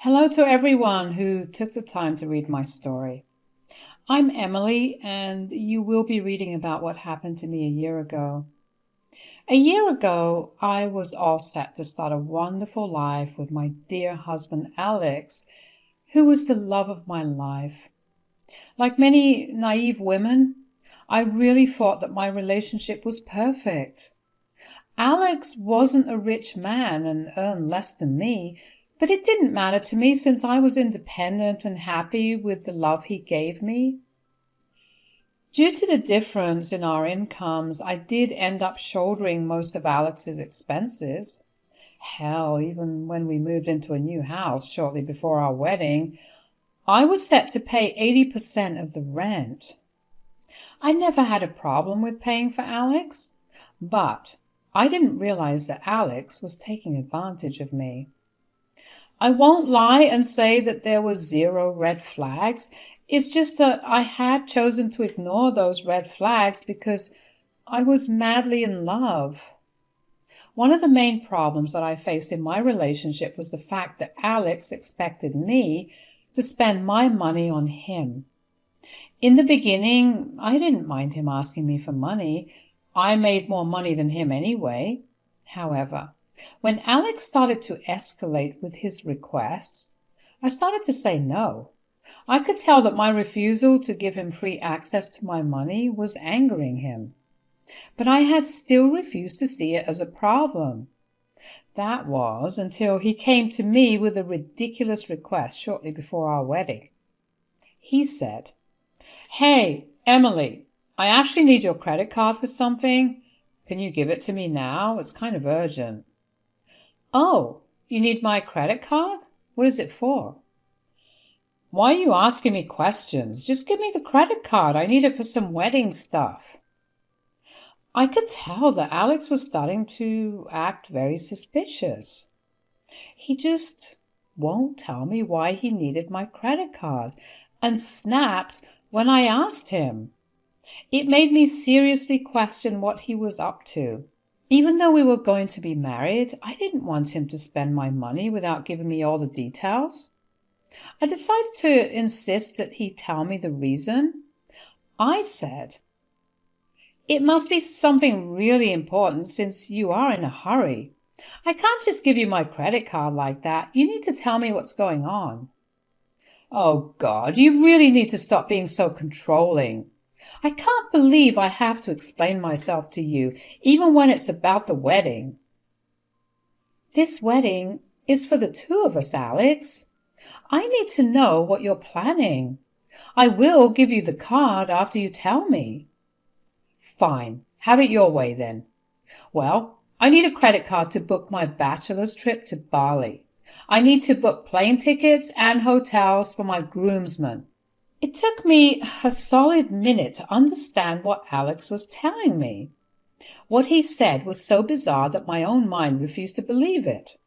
Hello to everyone who took the time to read my story. I'm Emily, and you will be reading about what happened to me a year ago. A year ago, I was all set to start a wonderful life with my dear husband Alex, who was the love of my life. Like many naive women, I really thought that my relationship was perfect. Alex wasn't a rich man and earned less than me, but it didn't matter to me since I was independent and happy with the love he gave me. Due to the difference in our incomes, I did end up shouldering most of Alex's expenses. Hell, even when we moved into a new house shortly before our wedding, I was set to pay 80% of the rent. I never had a problem with paying for Alex, but I didn't realize that Alex was taking advantage of me. I won't lie and say that there were zero red flags. It's just that I had chosen to ignore those red flags because I was madly in love. One of the main problems that I faced in my relationship was the fact that Alex expected me to spend my money on him. In the beginning, I didn't mind him asking me for money. I made more money than him anyway. However, when Alex started to escalate with his requests, I started to say no. I could tell that my refusal to give him free access to my money was angering him. But I had still refused to see it as a problem. That was until he came to me with a ridiculous request shortly before our wedding. He said, "Hey, Emily, I actually need your credit card for something. Can you give it to me now? It's kind of urgent." "Oh, you need my credit card? What is it for?" "Why are you asking me questions? Just give me the credit card. I need it for some wedding stuff." I could tell that Alex was starting to act very suspicious. He just won't tell me why he needed my credit card and snapped when I asked him. It made me seriously question what he was up to. Even though we were going to be married, I didn't want him to spend my money without giving me all the details. I decided to insist that he tell me the reason. I said, "It must be something really important since you are in a hurry. I can't just give you my credit card like that. You need to tell me what's going on." "Oh God, you really need to stop being so controlling. I can't believe I have to explain myself to you, even when it's about the wedding." "This wedding is for the two of us, Alex. I need to know what you're planning. I will give you the card after you tell me." "Fine, have it your way then. Well, I need a credit card to book my bachelor's trip to Bali. I need to book plane tickets and hotels for my groomsmen." It took me a solid minute to understand what Alex was telling me. What he said was so bizarre that my own mind refused to believe it.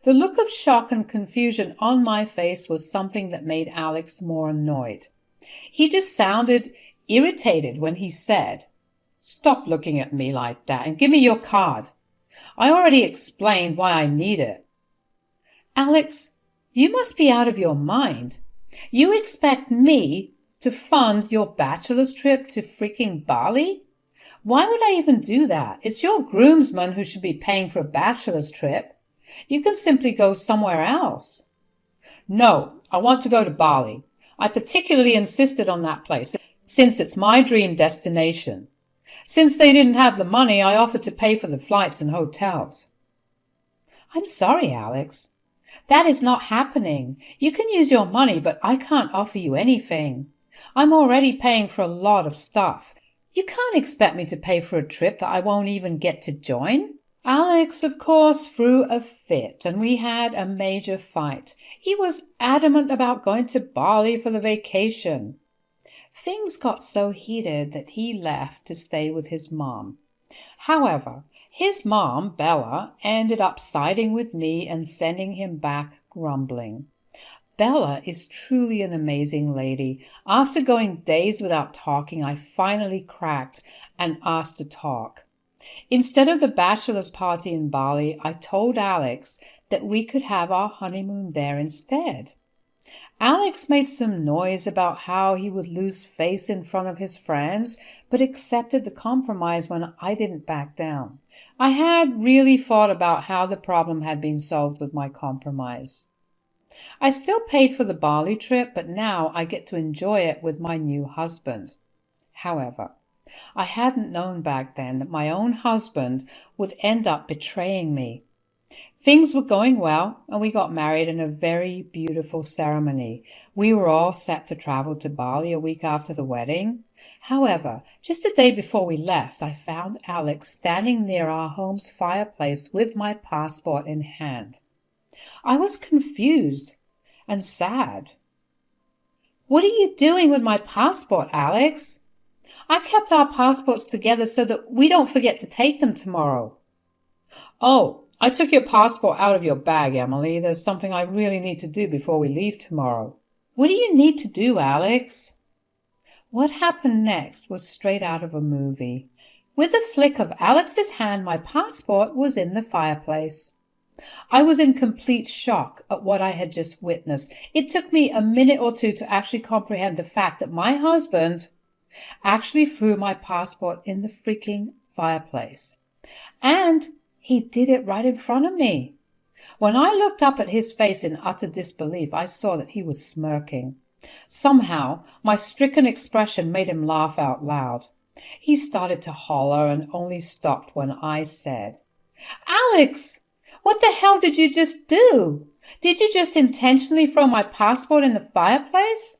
The look of shock and confusion on my face was something that made Alex more annoyed. He just sounded irritated when he said, "Stop looking at me like that and give me your card. I already explained why I need it." "Alex, you must be out of your mind. You expect me to fund your bachelor's trip to freaking Bali? Why would I even do that? It's your groomsmen who should be paying for a bachelor's trip. You can simply go somewhere else." "No, I want to go to Bali. I particularly insisted on that place, since it's my dream destination. Since they didn't have the money, I offered to pay for the flights and hotels." "I'm sorry, Alex. That is not happening. You can use your money, but I can't offer you anything. I'm already paying for a lot of stuff. You can't expect me to pay for a trip that I won't even get to join." Alex, of course, threw a fit, and we had a major fight. He was adamant about going to Bali for the vacation. Things got so heated that he left to stay with his mom. However, his mom, Bella, ended up siding with me and sending him back grumbling. Bella is truly an amazing lady. After going days without talking, I finally cracked and asked to talk. Instead of the bachelor's party in Bali, I told Alex that we could have our honeymoon there instead. Alex made some noise about how he would lose face in front of his friends, but accepted the compromise when I didn't back down. I had really thought about how the problem had been solved with my compromise. I still paid for the Bali trip, but now I get to enjoy it with my new husband. However, I hadn't known back then that my own husband would end up betraying me. Things were going well, and we got married in a very beautiful ceremony. We were all set to travel to Bali a week after the wedding. However, just a day before we left, I found Alex standing near our home's fireplace with my passport in hand. I was confused and sad. "What are you doing with my passport, Alex? I kept our passports together so that we don't forget to take them tomorrow." "Oh, I took your passport out of your bag, Emily. There's something I really need to do before we leave tomorrow." "What do you need to do, Alex?" What happened next was straight out of a movie. With a flick of Alex's hand, my passport was in the fireplace. I was in complete shock at what I had just witnessed. It took me a minute or two to actually comprehend the fact that my husband actually threw my passport in the freaking fireplace. And he did it right in front of me. When I looked up at his face in utter disbelief, I saw that he was smirking. Somehow, my stricken expression made him laugh out loud. He started to holler and only stopped when I said, "Alex, what the hell did you just do? Did you just intentionally throw my passport in the fireplace?"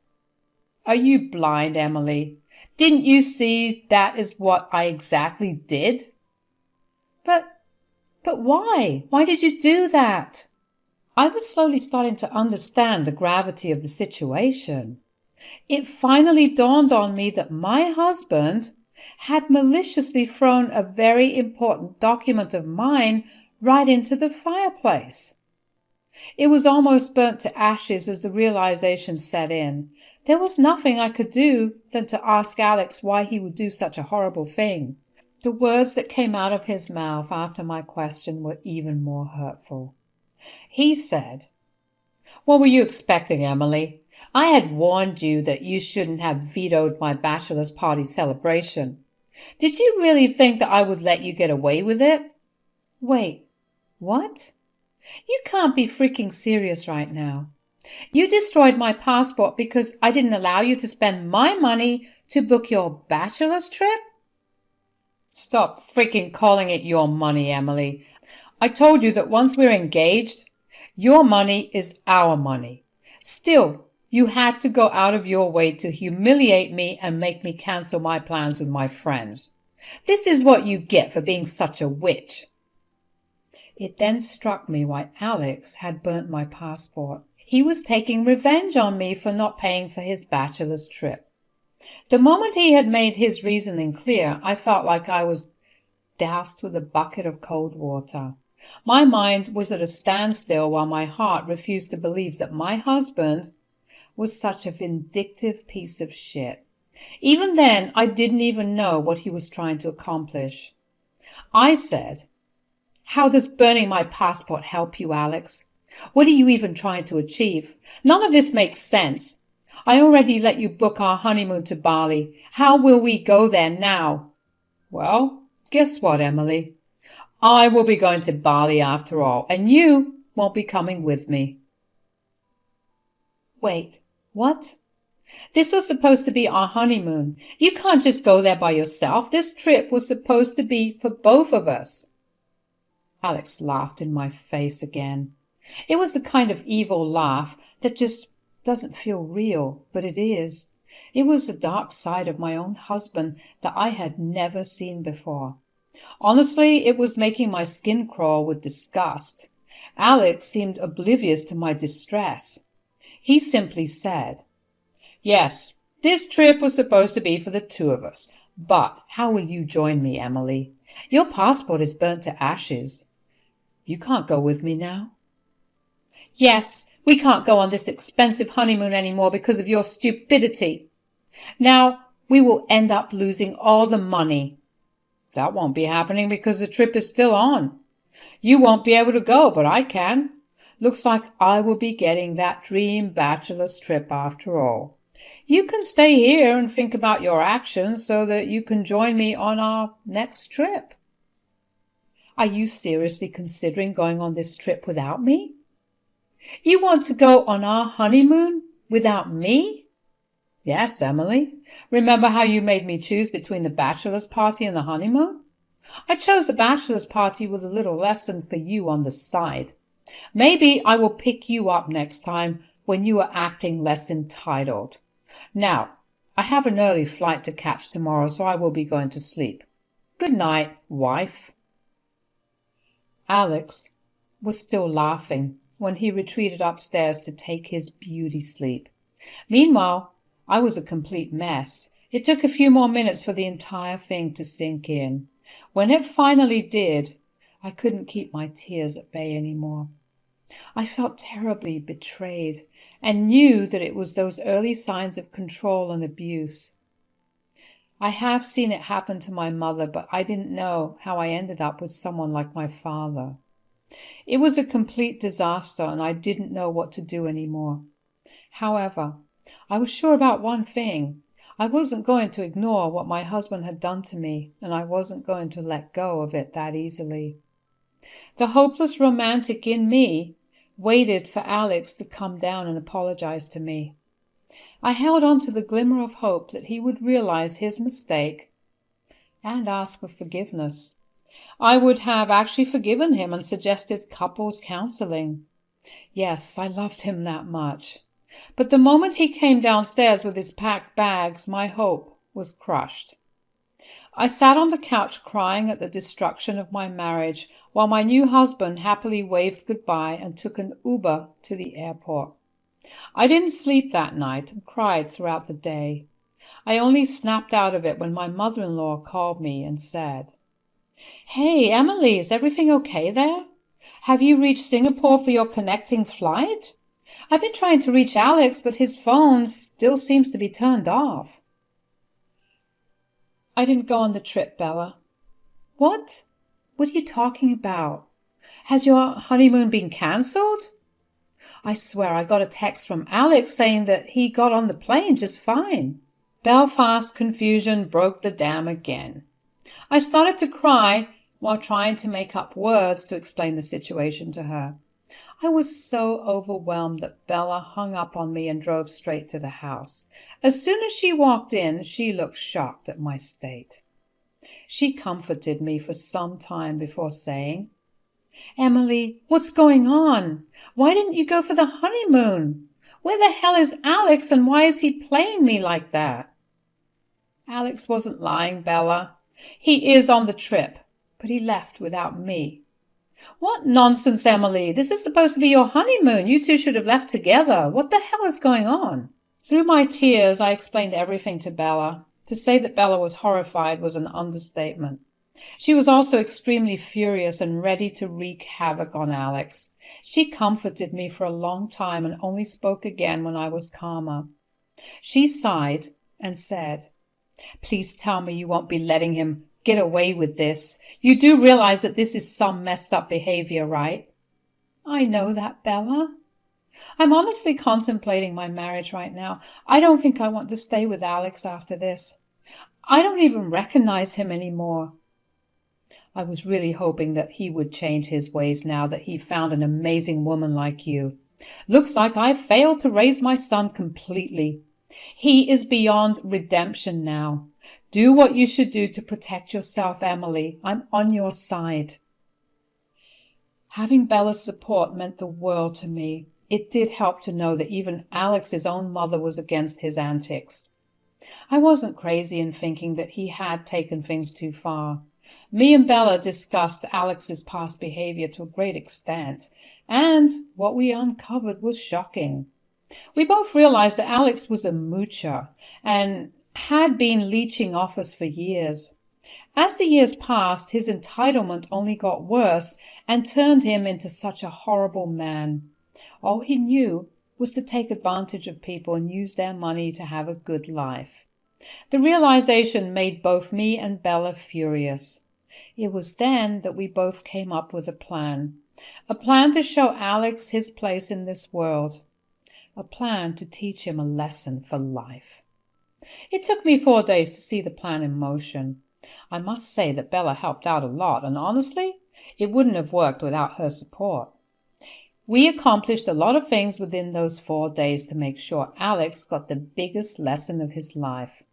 "Are you blind, Emily? Didn't you see that is what I exactly did?" But why? Why did you do that?" I was slowly starting to understand the gravity of the situation. It finally dawned on me that my husband had maliciously thrown a very important document of mine right into the fireplace. It was almost burnt to ashes as the realization set in. There was nothing I could do than to ask Alex why he would do such a horrible thing. The words that came out of his mouth after my question were even more hurtful. He said, "What were you expecting, Emily? I had warned you that you shouldn't have vetoed my bachelor's party celebration. Did you really think that I would let you get away with it?" "Wait, what? You can't be freaking serious right now. You destroyed my passport because I didn't allow you to spend my money to book your bachelor's trip?" "Stop freaking calling it your money, Emily. I told you that once we're engaged, your money is our money. Still, you had to go out of your way to humiliate me and make me cancel my plans with my friends. This is what you get for being such a witch." It then struck me why Alex had burnt my passport. He was taking revenge on me for not paying for his bachelor's trip. The moment he had made his reasoning clear, I felt like I was doused with a bucket of cold water. My mind was at a standstill while my heart refused to believe that my husband was such a vindictive piece of shit. Even then, I didn't even know what he was trying to accomplish. I said, "How does burning my passport help you, Alex? What are you even trying to achieve? None of this makes sense. I already let you book our honeymoon to Bali. How will we go there now?" "Well, guess what, Emily? I will be going to Bali after all, and you won't be coming with me." "Wait, what? This was supposed to be our honeymoon. You can't just go there by yourself. This trip was supposed to be for both of us." Alex laughed in my face again. It was the kind of evil laugh that just doesn't feel real, but it is. It was the dark side of my own husband that I had never seen before. Honestly, it was making my skin crawl with disgust. Alex seemed oblivious to my distress. He simply said, "Yes, this trip was supposed to be for the two of us, but how will you join me, Emily? Your passport is burnt to ashes. You can't go with me now." "Yes, we can't go on this expensive honeymoon anymore because of your stupidity. Now we will end up losing all the money." That won't be happening because the trip is still on. You won't be able to go, but I can. Looks like I will be getting that dream bachelor's trip after all. You can stay here and think about your actions so that you can join me on our next trip. Are you seriously considering going on this trip without me? You want to go on our honeymoon without me? Yes, Emily. Remember how you made me choose between the bachelor's party and the honeymoon? I chose the bachelor's party with a little lesson for you on the side. Maybe I will pick you up next time when you are acting less entitled. Now, I have an early flight to catch tomorrow, so I will be going to sleep. Good night, wife. Alex was still laughing when he retreated upstairs to take his beauty sleep. Meanwhile, I was a complete mess. It took a few more minutes for the entire thing to sink in. When it finally did, I couldn't keep my tears at bay anymore. I felt terribly betrayed and knew that it was those early signs of control and abuse. I have seen it happen to my mother, but I didn't know how I ended up with someone like my father. It was a complete disaster, and I didn't know what to do anymore. However, I was sure about one thing. I wasn't going to ignore what my husband had done to me, and I wasn't going to let go of it that easily. The hopeless romantic in me waited for Alex to come down and apologize to me. I held on to the glimmer of hope that he would realize his mistake and ask for forgiveness. I would have actually forgiven him and suggested couples counseling. Yes, I loved him that much. But the moment he came downstairs with his packed bags, my hope was crushed. I sat on the couch crying at the destruction of my marriage while my new husband happily waved goodbye and took an Uber to the airport. I didn't sleep that night and cried throughout the day. I only snapped out of it when my mother-in-law called me and said, "Hey, Emily, is everything okay there? Have you reached Singapore for your connecting flight? I've been trying to reach Alex, but his phone still seems to be turned off." I didn't go on the trip, Bella. What? What are you talking about? Has your honeymoon been cancelled? I swear I got a text from Alex saying that he got on the plane just fine. Belfast confusion broke the dam again. I started to cry while trying to make up words to explain the situation to her. I was so overwhelmed that Bella hung up on me and drove straight to the house. As soon as she walked in, she looked shocked at my state. She comforted me for some time before saying, "Emily, what's going on? Why didn't you go for the honeymoon? Where the hell is Alex, and why is he playing me like that?" Alex wasn't lying, Bella. He is on the trip, but he left without me. What nonsense, Emily. This is supposed to be your honeymoon. You two should have left together. What the hell is going on? Through my tears, I explained everything to Bella. To say that Bella was horrified was an understatement. She was also extremely furious and ready to wreak havoc on Alex. She comforted me for a long time and only spoke again when I was calmer. She sighed and said, "Please tell me you won't be letting him get away with this. You do realize that this is some messed up behavior, right?" "I know that, Bella. I'm honestly contemplating my marriage right now. I don't think I want to stay with Alex after this. I don't even recognize him anymore." I was really hoping that he would change his ways now that he found an amazing woman like you. Looks like I've failed to raise my son completely. He is beyond redemption now. Do what you should do to protect yourself, Emily. I'm on your side. Having Bella's support meant the world to me. It did help to know that even Alex's own mother was against his antics. I wasn't crazy in thinking that he had taken things too far. Me and Bella discussed Alex's past behavior to a great extent, and what we uncovered was shocking. We both realized that Alex was a moocher and had been leeching off us for years. As the years passed, his entitlement only got worse and turned him into such a horrible man. All he knew was to take advantage of people and use their money to have a good life. The realization made both me and Bella furious. It was then that we both came up with a plan to show Alex his place in this world, a plan to teach him a lesson for life. It took me 4 days to see the plan in motion. I must say that Bella helped out a lot, and honestly, it wouldn't have worked without her support. We accomplished a lot of things within those 4 days to make sure Alex got the biggest lesson of his life.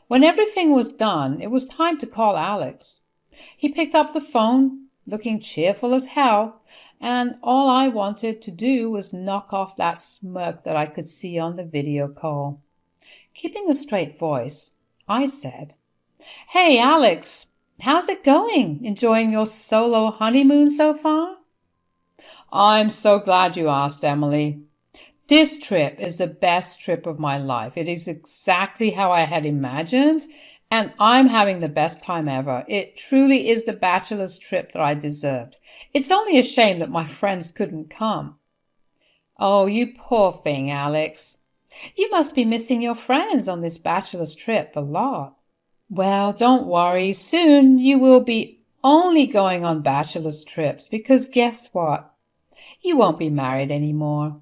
When everything was done, it was time to call Alex. He picked up the phone, looking cheerful as hell, and all I wanted to do was knock off that smirk that I could see on the video call. Keeping a straight voice, I said, "Hey, Alex, how's it going? Enjoying your solo honeymoon so far?" "I'm so glad you asked, Emily. This trip is the best trip of my life. It is exactly how I had imagined, and I'm having the best time ever. It truly is the bachelor's trip that I deserved. It's only a shame that my friends couldn't come." "Oh, you poor thing, Alex. You must be missing your friends on this bachelor's trip a lot." "Well, don't worry. Soon you will be only going on bachelor's trips because guess what? You won't be married anymore."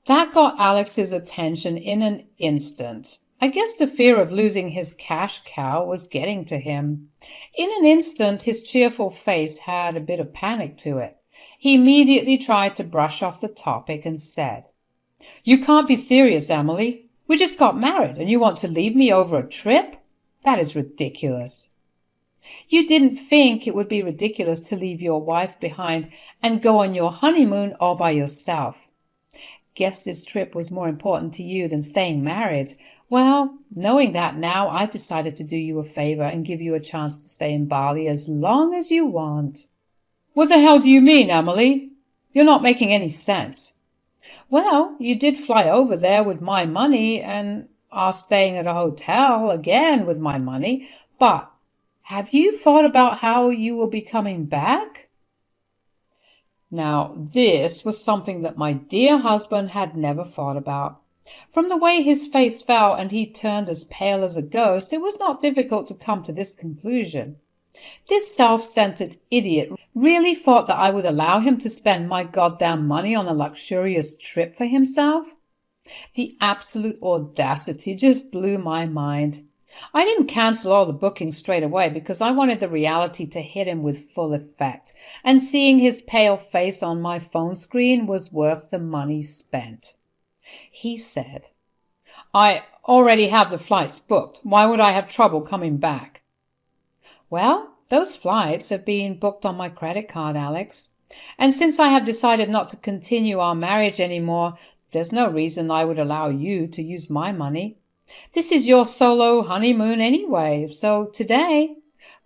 That got Alex's attention in an instant. I guess the fear of losing his cash cow was getting to him. In an instant, his cheerful face had a bit of panic to it. He immediately tried to brush off the topic and said, "You can't be serious, Emily. We just got married and you want to leave me over a trip? That is ridiculous." "You didn't think it would be ridiculous to leave your wife behind and go on your honeymoon all by yourself. Guess this trip was more important to you than staying married. Well, knowing that now, I've decided to do you a favor and give you a chance to stay in Bali as long as you want." "What the hell do you mean, Emily? You're not making any sense." "Well, you did fly over there with my money and are staying at a hotel again with my money, but have you thought about how you will be coming back?" Now, this was something that my dear husband had never thought about. From the way his face fell and he turned as pale as a ghost, it was not difficult to come to this conclusion. This self-centered idiot really thought that I would allow him to spend my goddamn money on a luxurious trip for himself? The absolute audacity just blew my mind. I didn't cancel all the bookings straight away because I wanted the reality to hit him with full effect, and seeing his pale face on my phone screen was worth the money spent. He said, "I already have the flights booked. Why would I have trouble coming back?" "Well, those flights have been booked on my credit card, Alex. And since I have decided not to continue our marriage anymore, there's no reason I would allow you to use my money. This is your solo honeymoon anyway, so today,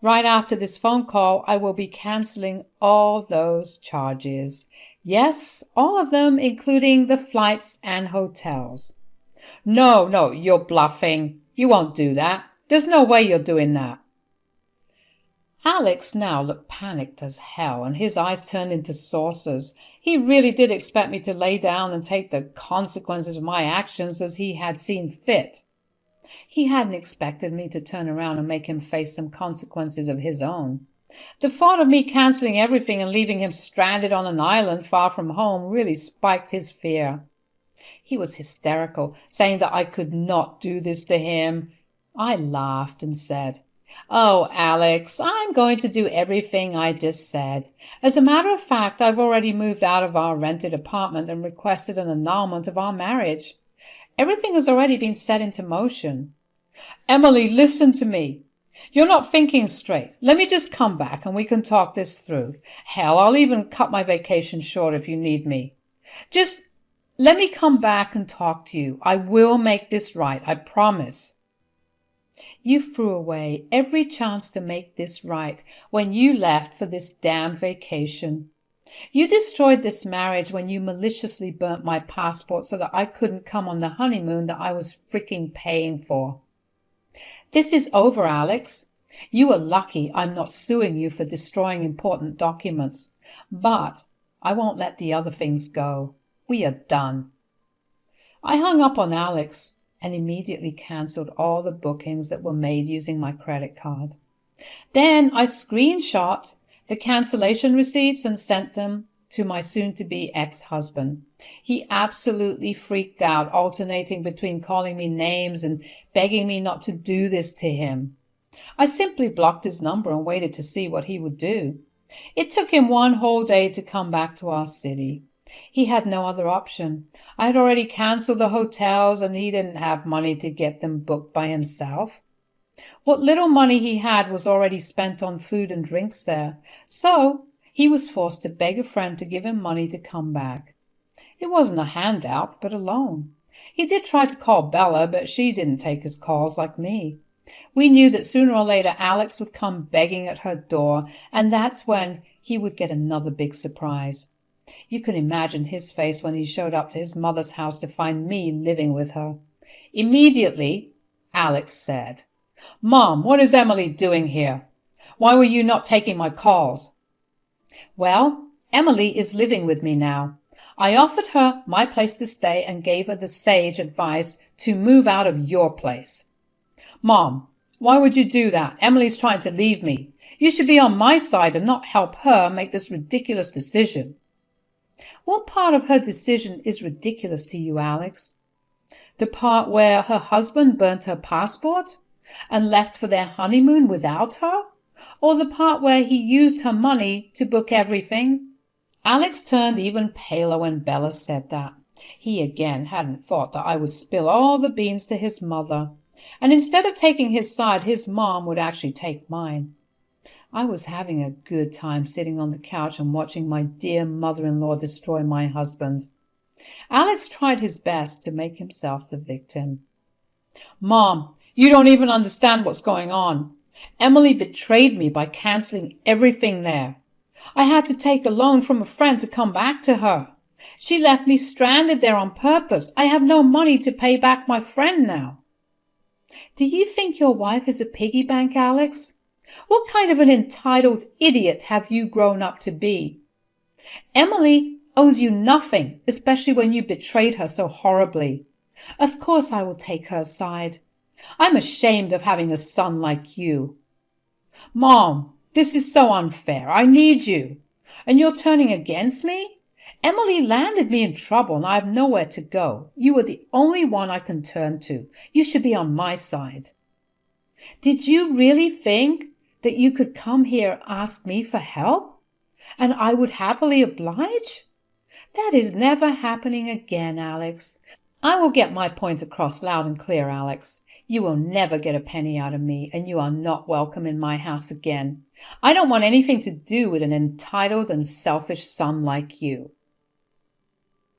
right after this phone call, I will be canceling all those charges. Yes, all of them, including the flights and hotels." No, you're bluffing. You won't do that. There's no way you're doing that." Alex now looked panicked as hell, and his eyes turned into saucers. He really did expect me to lay down and take the consequences of my actions as he had seen fit. He hadn't expected me to turn around and make him face some consequences of his own. The thought of me canceling everything and leaving him stranded on an island far from home really spiked his fear. He was hysterical, saying that I could not do this to him. I laughed and said, "Oh, Alex, I'm going to do everything I just said. As a matter of fact, I've already moved out of our rented apartment and requested an annulment of our marriage. Everything has already been set into motion." "Emily, listen to me. You're not thinking straight. Let me just come back and we can talk this through. Hell, I'll even cut my vacation short if you need me. Just let me come back and talk to you. I will make this right, I promise." You threw away every chance to make this right when you left for this damn vacation. You destroyed this marriage when you maliciously burnt my passport so that I couldn't come on the honeymoon that I was freaking paying for. This is over, Alex. You are lucky I'm not suing you for destroying important documents, but I won't let the other things go. We are done. I hung up on Alex. and immediately cancelled all the bookings that were made using my credit card. Then I screenshot the cancellation receipts and sent them to my soon-to-be ex-husband. He absolutely freaked out, alternating between calling me names and begging me not to do this to him. I simply blocked his number and waited to see what he would do. It took him one whole day to come back to our city. He had no other option. I had already cancelled the hotels and he didn't have money to get them booked by himself. What little money he had was already spent on food and drinks there, so he was forced to beg a friend to give him money to come back. It wasn't a handout, but a loan. He did try to call Bella, but she didn't take his calls like me. We knew that sooner or later Alex would come begging at her door, and that's when he would get another big surprise. You can imagine his face when he showed up to his mother's house to find me living with her. Immediately, Alex said, "Mom, what is Emily doing here? Why were you not taking my calls?" "Well, Emily is living with me now. I offered her my place to stay and gave her the sage advice to move out of your place." "Mom, why would you do that? Emily's trying to leave me. You should be on my side and not help her make this ridiculous decision." "What part of her decision is ridiculous to you, Alex? The part where her husband burnt her passport and left for their honeymoon without her? Or the part where he used her money to book everything?" Alex turned even paler when Bella said that. He again hadn't thought that I would spill all the beans to his mother, and instead of taking his side, his mom would actually take mine. I was having a good time sitting on the couch and watching my dear mother-in-law destroy my husband. Alex tried his best to make himself the victim. "Mom, you don't even understand what's going on. Emily betrayed me by cancelling everything there. I had to take a loan from a friend to come back to her. She left me stranded there on purpose. I have no money to pay back my friend now." "Do you think your wife is a piggy bank, Alex? What kind of an entitled idiot have you grown up to be? Emily owes you nothing, especially when you betrayed her so horribly. Of course I will take her side. I'm ashamed of having a son like you." "Mom, this is so unfair. I need you. And you're turning against me? Emily landed me in trouble and I have nowhere to go. You are the only one I can turn to. You should be on my side." "Did you really think that you could come here and ask me for help? And I would happily oblige? That is never happening again, Alex. I will get my point across loud and clear, Alex. You will never get a penny out of me, and you are not welcome in my house again. I don't want anything to do with an entitled and selfish son like you."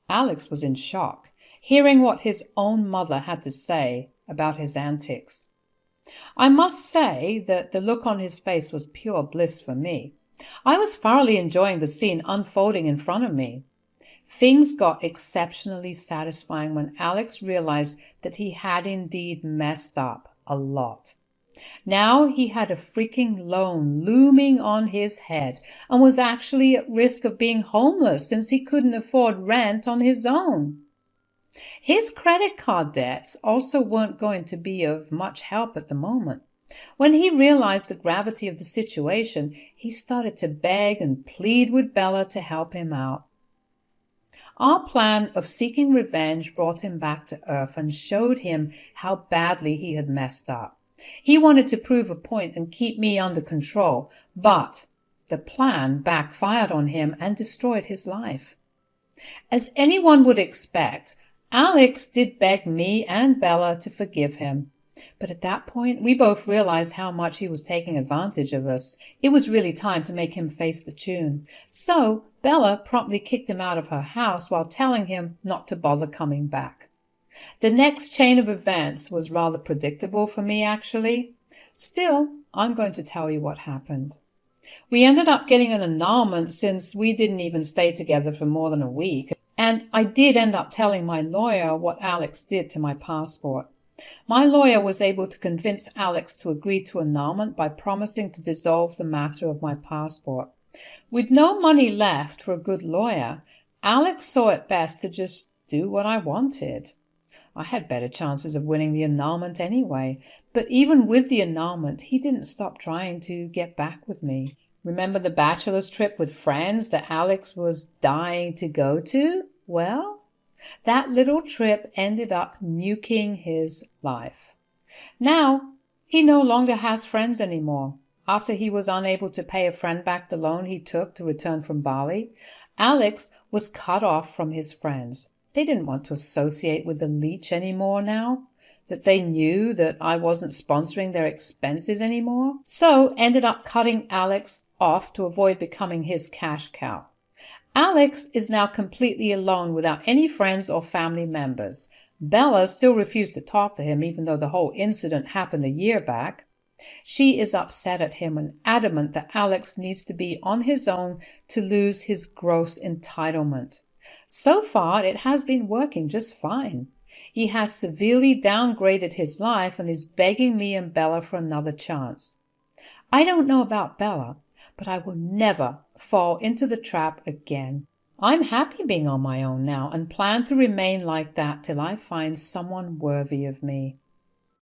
Alex was in shock, hearing what his own mother had to say about his antics. I must say that the look on his face was pure bliss for me. I was thoroughly enjoying the scene unfolding in front of me. Things got exceptionally satisfying when Alex realized that he had indeed messed up a lot. Now he had a freaking loan looming on his head and was actually at risk of being homeless since he couldn't afford rent on his own. His credit card debts also weren't going to be of much help at the moment. When he realized the gravity of the situation, he started to beg and plead with Bella to help him out. Our plan of seeking revenge brought him back to earth and showed him how badly he had messed up. He wanted to prove a point and keep me under control, but the plan backfired on him and destroyed his life. As anyone would expect, Alex did beg me and Bella to forgive him. But at that point, we both realized how much he was taking advantage of us. It was really time to make him face the tune. So Bella promptly kicked him out of her house while telling him not to bother coming back. The next chain of events was rather predictable for me, actually. Still, I'm going to tell you what happened. We ended up getting an annulment since we didn't even stay together for more than a week. And I did end up telling my lawyer what Alex did to my passport. My lawyer was able to convince Alex to agree to annulment by promising to dissolve the matter of my passport. With no money left for a good lawyer, Alex saw it best to just do what I wanted. I had better chances of winning the annulment anyway, but even with the annulment, he didn't stop trying to get back with me. Remember the bachelor's trip with friends that Alex was dying to go to? Well, that little trip ended up nuking his life. Now, he no longer has friends anymore. After he was unable to pay a friend back the loan he took to return from Bali, Alex was cut off from his friends. They didn't want to associate with the leech anymore now that they knew that I wasn't sponsoring their expenses anymore. So ended up cutting Alex off to avoid becoming his cash cow. Alex is now completely alone without any friends or family members. Bella still refused to talk to him even though the whole incident happened a year back. She is upset at him and adamant that Alex needs to be on his own to lose his gross entitlement. So far, it has been working just fine. He has severely downgraded his life and is begging me and Bella for another chance. I don't know about Bella, but I will never fall into the trap again. I'm happy being on my own now and plan to remain like that till I find someone worthy of me.